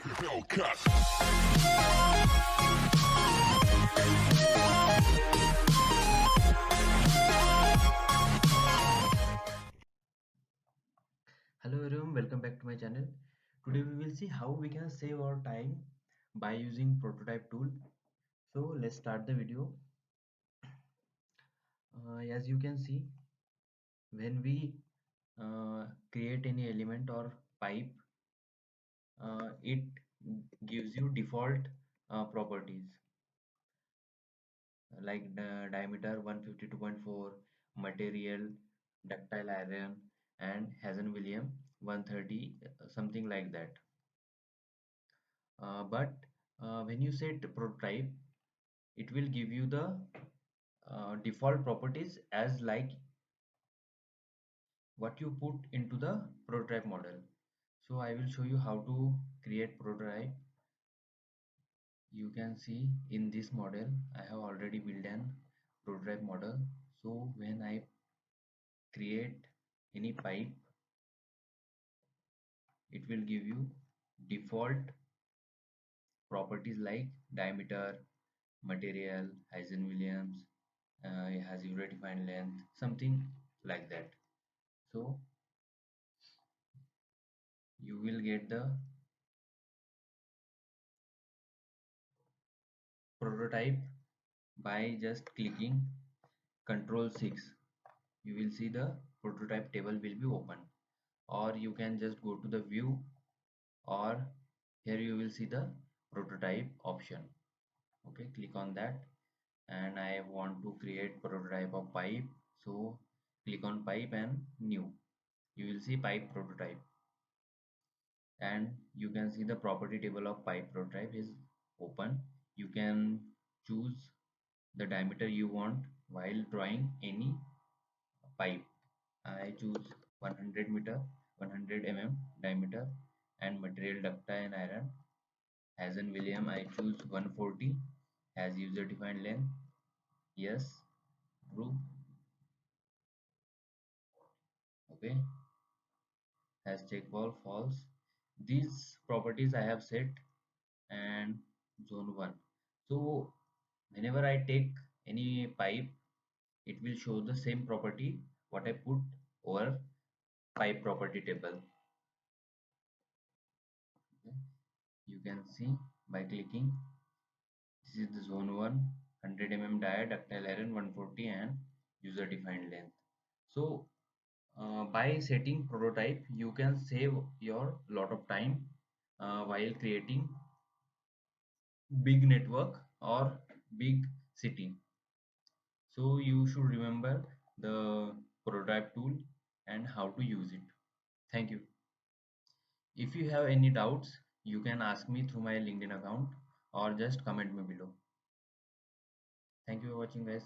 Hello everyone, welcome back to my channel. Today we will see how we can save our time by using prototype tool. So let's start the video. As you can see, when we create any element or pipe, it gives you default properties like the diameter 152.4, material, ductile iron, and Hazen-Williams 130, something like that. But when you set prototype, it will give you the default properties as like what you put into the prototype model. So I will show you how to create prototype. You can see in this model I have already built an prototype model. So when I create any pipe, it will give you default properties like diameter, material, Hazen-Williams, it has zero defined length, something like that. So you will get the prototype by just clicking Control 6. You will see the prototype table will be open, or you can just go to the view, or here you will see the prototype option. Okay, click on that, and I want to create prototype of pipe, so click on pipe and new. You will see pipe prototype, and you can see the property table of pipe prototype is open. You can choose the diameter you want while drawing any pipe. I choose 100 meter, 100 diameter, and material ductile iron. Hazen-Williams I choose 140, has user defined length. Yes, true. Okay, has check ball false. These properties I have set, and zone 1. So whenever I take any pipe, it will show the same property what I put over pipe property table. Okay. You can see by clicking, this is the zone 1, 100 dia, ductile iron 140, and user defined length. So by setting prototype, you can save your lot of time while creating big network or big city. So you should remember the prototype tool and how to use it. Thank you. If you have any doubts, you can ask me through my LinkedIn account or just comment me below. Thank you for watching, guys.